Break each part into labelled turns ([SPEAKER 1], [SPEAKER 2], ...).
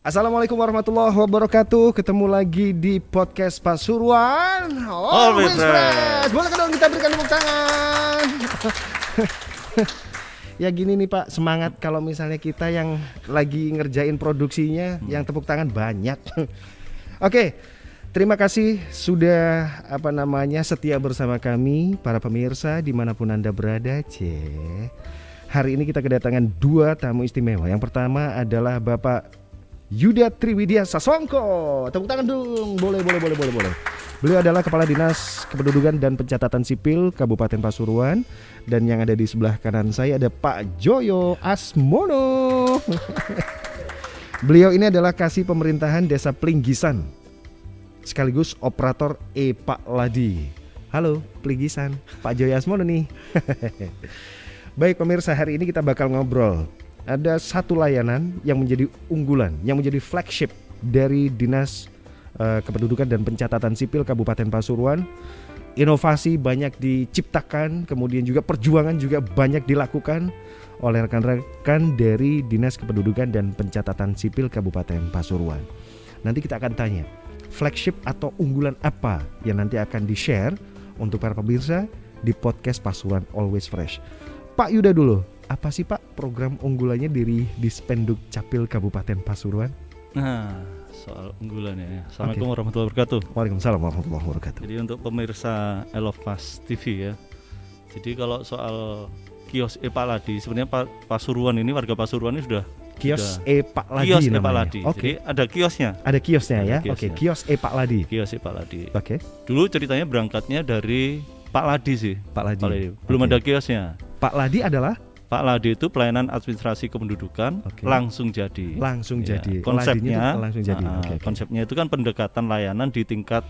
[SPEAKER 1] Assalamualaikum warahmatullahi wabarakatuh. Ketemu lagi di podcast Pasuruan Always Fresh. Boleh dong kita berikan tepuk tangan. Ya gini nih Pak, semangat kalau misalnya kita yang lagi ngerjain produksinya, yang tepuk tangan banyak. Oke, terima kasih sudah setia bersama kami para pemirsa dimanapun Anda berada. Hari ini kita kedatangan dua tamu istimewa. Yang pertama adalah Bapak Yuda Triwidya Sasongko. Tepuk tangan dong. Boleh. Beliau adalah Kepala Dinas Kependudukan dan Pencatatan Sipil Kabupaten Pasuruan. Dan yang ada di sebelah kanan saya ada Pak Joyo Asmono. Beliau ini adalah Kasih Pemerintahan Desa Plinggisan sekaligus operator Pak Ladi. Halo Plinggisan, Pak Joyo Asmono nih. Baik pemirsa, hari ini kita bakal ngobrol. Ada satu layanan yang menjadi unggulan, yang menjadi flagship dari Dinas Kependudukan dan Pencatatan Sipil Kabupaten Pasuruan. Inovasi banyak diciptakan, kemudian juga perjuangan juga banyak dilakukan oleh rekan-rekan dari Dinas Kependudukan dan Pencatatan Sipil Kabupaten Pasuruan. Nanti kita akan tanya, flagship atau unggulan apa yang nanti akan di-share untuk para pemirsa di podcast Pasuruan Always Fresh. Pak Yuda dulu, apa sih Pak program unggulannya dari Dispenduk Capil Kabupaten Pasuruan?
[SPEAKER 2] Nah, soal unggulannya ya. Assalamualaikum warahmatullahi wabarakatuh.
[SPEAKER 1] Waalaikumsalam warahmatullahi wabarakatuh.
[SPEAKER 2] Jadi untuk pemirsa Elofast TV ya. Jadi kalau soal kios Pak Ladi, sebenarnya Pasuruan ini, warga Pasuruan ini sudah
[SPEAKER 1] kios Pak Ladi
[SPEAKER 2] kios
[SPEAKER 1] namanya.
[SPEAKER 2] Pak Ladi.
[SPEAKER 1] Oke.
[SPEAKER 2] Jadi ada kiosnya.
[SPEAKER 1] Ada kiosnya ya.
[SPEAKER 2] Kiosnya.
[SPEAKER 1] Oke, kios Pak Ladi.
[SPEAKER 2] Kios Pak Ladi.
[SPEAKER 1] Oke.
[SPEAKER 2] Dulu ceritanya berangkatnya dari Pak Ladi sih.
[SPEAKER 1] Pak Ladi.
[SPEAKER 2] Belum ada kiosnya.
[SPEAKER 1] Pak Ladi adalah
[SPEAKER 2] Pak Ladi itu pelayanan administrasi kependudukan langsung jadi.
[SPEAKER 1] Langsung
[SPEAKER 2] ya,
[SPEAKER 1] jadi.
[SPEAKER 2] Konsepnya
[SPEAKER 1] langsung jadi.
[SPEAKER 2] Konsepnya itu kan pendekatan layanan di tingkat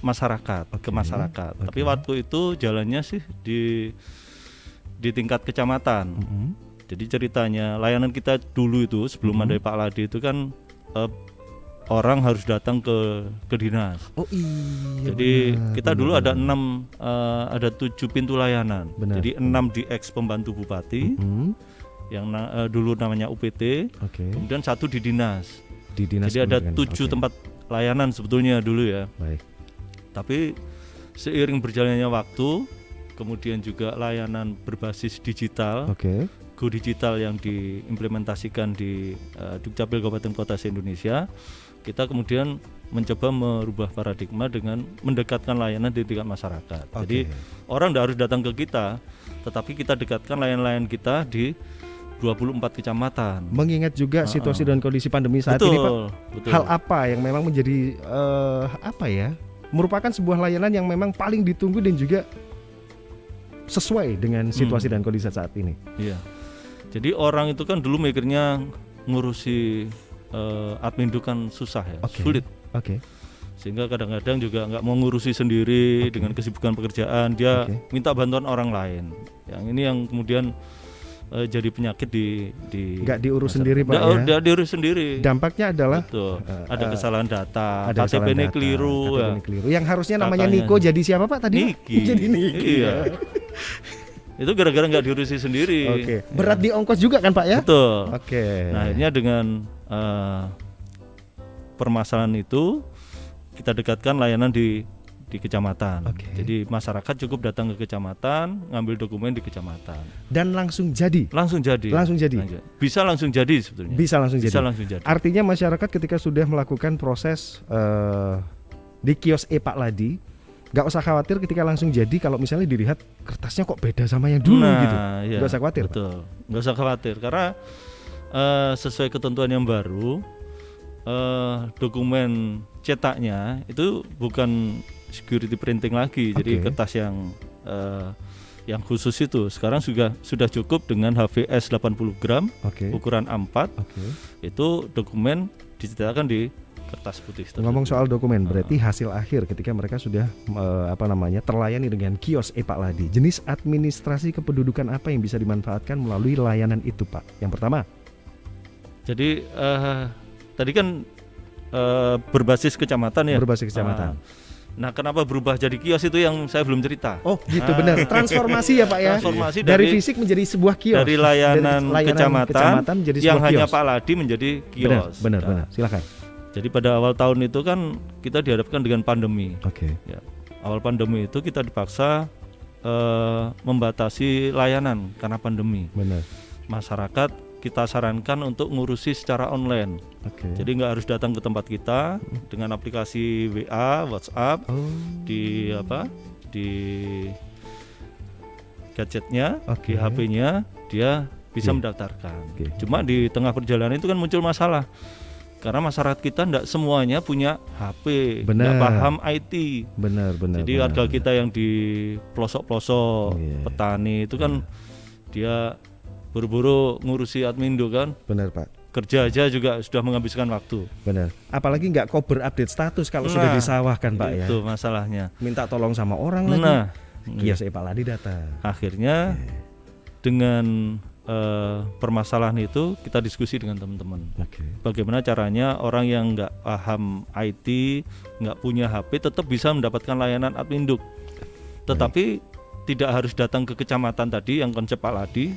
[SPEAKER 2] masyarakat ke masyarakat. Tapi waktu itu jalannya sih di tingkat kecamatan. Jadi ceritanya layanan kita dulu itu sebelum ada Pak Ladi itu kan orang harus datang ke dinas.
[SPEAKER 1] Oh iya.
[SPEAKER 2] Jadi kita dulu ada 7 pintu layanan.
[SPEAKER 1] Benar.
[SPEAKER 2] Jadi 6 di ex pembantu bupati, yang dulu namanya UPT. Kemudian 1 di dinas.
[SPEAKER 1] Di dinas.
[SPEAKER 2] Jadi ada 7 tempat layanan sebetulnya dulu ya.
[SPEAKER 1] Baik.
[SPEAKER 2] Tapi seiring berjalannya waktu, kemudian juga layanan berbasis digital. Go digital yang diimplementasikan di Dukcapil Kabupaten Kota se-Indonesia. Kita kemudian mencoba merubah paradigma dengan mendekatkan layanan di tingkat masyarakat. Jadi orang tidak harus datang ke kita, tetapi kita dekatkan layanan-layanan kita di 24 kecamatan. Mengingat
[SPEAKER 1] juga situasi dan kondisi pandemi saat ini Pak.
[SPEAKER 2] Betul.
[SPEAKER 1] Hal apa yang memang menjadi merupakan sebuah layanan yang memang paling ditunggu dan juga sesuai dengan situasi dan kondisi saat ini.
[SPEAKER 2] Iya. Jadi orang itu kan dulu mikirnya ngurusi admin duk kan susah ya, sulit. Sehingga kadang-kadang juga nggak mau ngurusi sendiri dengan kesibukan pekerjaan, dia minta bantuan orang lain. Yang ini yang kemudian jadi penyakit di
[SPEAKER 1] nggak diurus sendiri Pak ya?
[SPEAKER 2] Nggak diurus sendiri.
[SPEAKER 1] Dampaknya adalah
[SPEAKER 2] ada kesalahan data, KTP ini keliru.
[SPEAKER 1] Yang harusnya namanya Niko jadi siapa Pak tadi?
[SPEAKER 2] Niki.
[SPEAKER 1] Jadi Niki.
[SPEAKER 2] Iya. Itu gara-gara nggak diurusi sendiri.
[SPEAKER 1] Berat di ongkos juga kan Pak ya?
[SPEAKER 2] Betul. Nah akhirnya dengan permasalahan itu kita dekatkan layanan di kecamatan. Jadi masyarakat cukup datang ke kecamatan, ngambil dokumen di kecamatan.
[SPEAKER 1] Dan langsung jadi. Bisa langsung jadi sebetulnya. Bisa langsung jadi. Artinya masyarakat ketika sudah melakukan proses di kios Pak Ladi, nggak usah khawatir ketika langsung jadi kalau misalnya dilihat kertasnya kok beda sama yang dulu gitu. Nggak usah khawatir.
[SPEAKER 2] Betul. Nggak usah khawatir karena sesuai ketentuan yang baru, dokumen cetaknya itu bukan security printing lagi. Jadi kertas yang khusus itu sekarang sudah cukup dengan HVS 80 gram ukuran A4. Itu dokumen dicetakkan di kertas putih.
[SPEAKER 1] Ngomong soal dokumen, berarti hasil akhir ketika mereka sudah terlayani dengan kios Pak Ladi. Jenis administrasi kependudukan apa yang bisa dimanfaatkan melalui layanan itu Pak? Yang pertama.
[SPEAKER 2] Jadi tadi kan berbasis kecamatan ya.
[SPEAKER 1] Berbasis kecamatan.
[SPEAKER 2] Nah, kenapa berubah jadi kios itu yang saya belum cerita.
[SPEAKER 1] Oh, gitu benar. Transformasi ya Pak ya.
[SPEAKER 2] Transformasi
[SPEAKER 1] dari fisik menjadi sebuah kios.
[SPEAKER 2] Dari layanan kecamatan menjadi
[SPEAKER 1] sebuah
[SPEAKER 2] yang
[SPEAKER 1] kios.
[SPEAKER 2] hanya Pak Ladi menjadi kios.
[SPEAKER 1] Benar. Silakan.
[SPEAKER 2] Jadi pada awal tahun itu kan kita dihadapkan dengan pandemi.
[SPEAKER 1] Oke.
[SPEAKER 2] Ya, awal pandemi itu kita dipaksa membatasi layanan karena pandemi.
[SPEAKER 1] Benar.
[SPEAKER 2] Masyarakat kita sarankan untuk ngurusi secara online. Jadi nggak harus datang ke tempat kita dengan aplikasi WA, WhatsApp, di gadgetnya, di HP-nya dia bisa mendaftarkan. Cuma di tengah perjalanan itu kan muncul masalah. Karena masyarakat kita tidak semuanya punya HP, tidak paham IT.
[SPEAKER 1] Benar.
[SPEAKER 2] Jadi warga kita yang di pelosok-pelosok, petani itu kan dia buru-buru ngurusi admindo kan.
[SPEAKER 1] Benar Pak.
[SPEAKER 2] Kerja aja juga sudah menghabiskan waktu.
[SPEAKER 1] Benar. Apalagi nggak cover update status kalau sudah disawah kan Pak ya.
[SPEAKER 2] Itu masalahnya.
[SPEAKER 1] Minta tolong sama orang lagi. Kios Pak Ladi datang.
[SPEAKER 2] Akhirnya dengan permasalahan itu kita diskusi dengan teman-teman. Bagaimana caranya orang yang nggak paham IT, nggak punya HP tetap bisa mendapatkan layanan adminduk. Tetapi tidak harus datang ke kecamatan tadi yang konsep Pak Ladi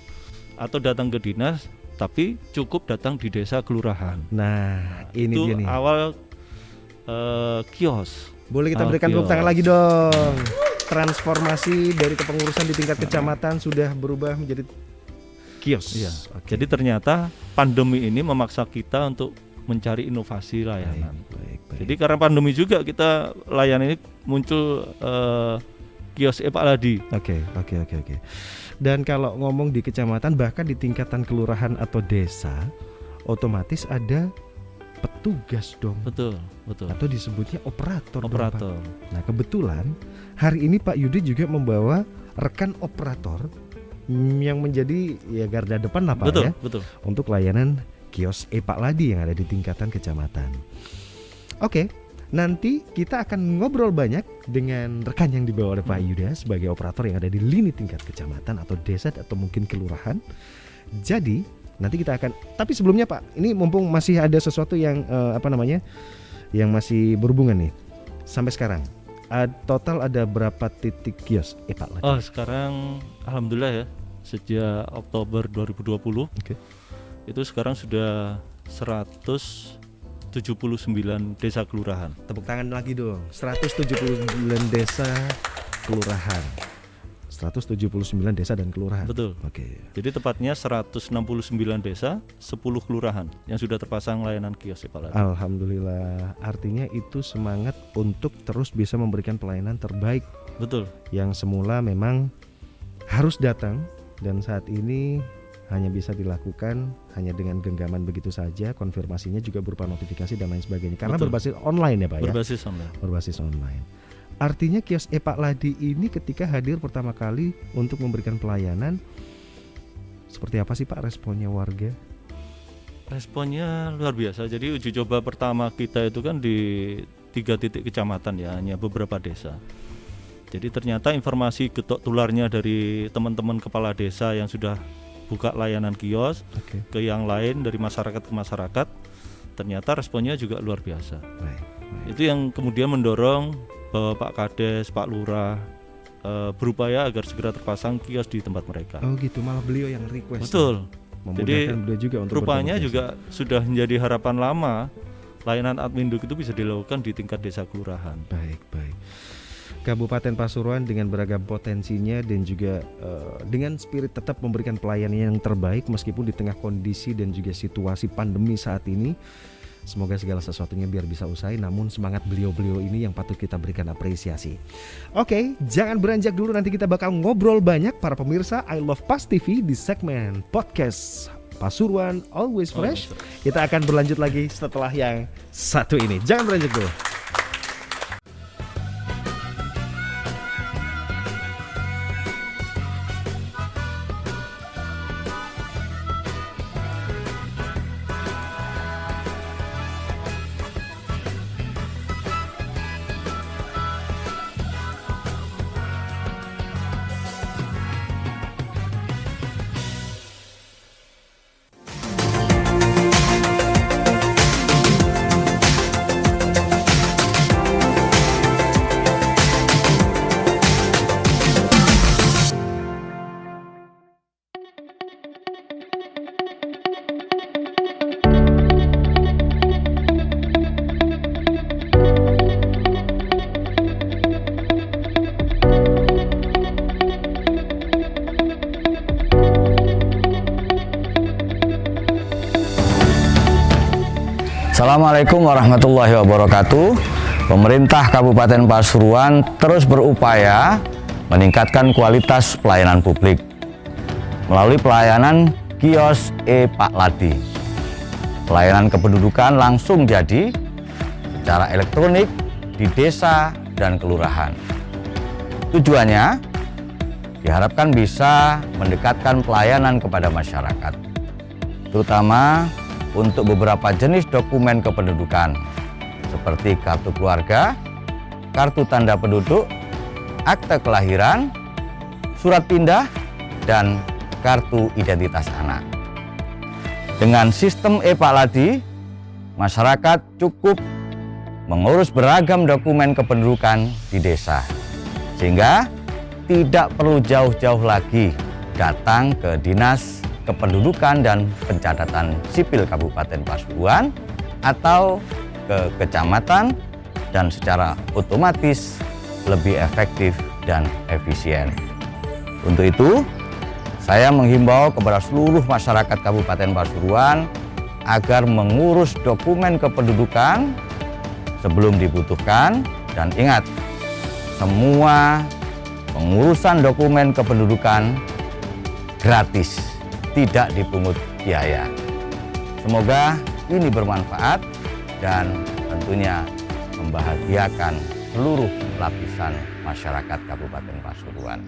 [SPEAKER 2] atau datang ke dinas, tapi cukup datang di desa kelurahan.
[SPEAKER 1] Nah, ini
[SPEAKER 2] itu
[SPEAKER 1] dia nih.
[SPEAKER 2] Awal kios.
[SPEAKER 1] Boleh kita berikan tepuk tangan lagi dong. Transformasi dari kepengurusan di tingkat kecamatan sudah berubah menjadi kios.
[SPEAKER 2] Iya. Jadi ternyata pandemi ini memaksa kita untuk mencari inovasi layanan.
[SPEAKER 1] Baik.
[SPEAKER 2] Jadi karena pandemi juga kita layanan ini muncul kios Pak Ladi.
[SPEAKER 1] Oke. Dan kalau ngomong di kecamatan bahkan di tingkatan kelurahan atau desa, otomatis ada petugas dong.
[SPEAKER 2] Betul.
[SPEAKER 1] Atau disebutnya operator.
[SPEAKER 2] Operator.
[SPEAKER 1] Nah, kebetulan hari ini Pak Yudi juga membawa rekan operator yang menjadi ya garda depan lah Pak.
[SPEAKER 2] Betul.
[SPEAKER 1] Untuk layanan kios Pak Ladi yang ada di tingkatan kecamatan. Oke, nanti kita akan ngobrol banyak dengan rekan yang dibawa oleh Pak Yuda sebagai operator yang ada di lini tingkat kecamatan atau desa atau mungkin kelurahan. Jadi nanti kita akan, tapi sebelumnya Pak, ini mumpung masih ada sesuatu yang yang masih berhubungan nih sampai sekarang. Total ada berapa titik kios Pak Ladi?
[SPEAKER 2] Oh, sekarang alhamdulillah ya, sejak Oktober 2020 itu sekarang sudah 179 desa kelurahan.
[SPEAKER 1] Tepuk tangan lagi dong. 179 desa kelurahan. 179 desa dan kelurahan.
[SPEAKER 2] Betul. Jadi tepatnya 169 desa, 10 kelurahan yang sudah terpasang layanan kios Pak Ladi.
[SPEAKER 1] Alhamdulillah. Artinya itu semangat untuk terus bisa memberikan pelayanan terbaik.
[SPEAKER 2] Betul.
[SPEAKER 1] Yang semula memang harus datang dan saat ini hanya bisa dilakukan hanya dengan genggaman begitu saja. Konfirmasinya juga berupa notifikasi dan lain sebagainya. Karena berbasis online ya Pak ya. Berbasis online. Artinya kios Pak Ladi ini ketika hadir pertama kali untuk memberikan pelayanan, seperti apa sih Pak responnya warga?
[SPEAKER 2] Responnya luar biasa. Jadi uji coba pertama kita itu kan di 3 titik kecamatan ya, hanya beberapa desa. Jadi ternyata informasi getok tularnya dari teman-teman kepala desa yang sudah buka layanan kios ke yang lain, dari masyarakat ke masyarakat, ternyata responnya juga luar biasa. Itu yang kemudian mendorong bahwa Pak Kades, Pak Lurah berupaya agar segera terpasang kios di tempat mereka.
[SPEAKER 1] Oh gitu, malah beliau yang request.
[SPEAKER 2] Betul.
[SPEAKER 1] Jadi beliau juga untuk
[SPEAKER 2] rupanya juga sudah menjadi harapan lama layanan adminduk itu bisa dilakukan di tingkat desa kelurahan.
[SPEAKER 1] Baik. Kabupaten Pasuruan dengan beragam potensinya dan juga dengan spirit tetap memberikan pelayanan yang terbaik meskipun di tengah kondisi dan juga situasi pandemi saat ini. Semoga segala sesuatunya biar bisa usai, namun semangat beliau-beliau ini yang patut kita berikan apresiasi. Oke, jangan beranjak dulu, nanti kita bakal ngobrol banyak para pemirsa I Love Pas TV di segmen podcast Pasuruan Always Fresh. Kita akan berlanjut lagi setelah yang satu ini. Jangan beranjak dulu.
[SPEAKER 3] Assalamualaikum warahmatullahi wabarakatuh. Pemerintah Kabupaten Pasuruan terus berupaya meningkatkan kualitas pelayanan publik melalui pelayanan kios Pak Ladi. Pelayanan kependudukan langsung jadi secara elektronik di desa dan kelurahan. Tujuannya diharapkan bisa mendekatkan pelayanan kepada masyarakat, terutama untuk beberapa jenis dokumen kependudukan seperti kartu keluarga, kartu tanda penduduk, akte kelahiran, surat pindah, dan kartu identitas anak. Dengan sistem Pak Ladi, masyarakat cukup mengurus beragam dokumen kependudukan di desa, sehingga tidak perlu jauh-jauh lagi datang ke Dinas Kependudukan dan Pencatatan Sipil Kabupaten Pasuruan atau ke kecamatan, dan secara otomatis lebih efektif dan efisien. Untuk itu, saya menghimbau kepada seluruh masyarakat Kabupaten Pasuruan agar mengurus dokumen kependudukan sebelum dibutuhkan, dan ingat, semua pengurusan dokumen kependudukan gratis, tidak dipungut biaya. Semoga ini bermanfaat dan tentunya membahagiakan seluruh lapisan masyarakat Kabupaten Pasuruan.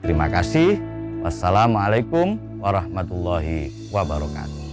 [SPEAKER 3] Terima kasih. Wassalamualaikum warahmatullahi wabarakatuh.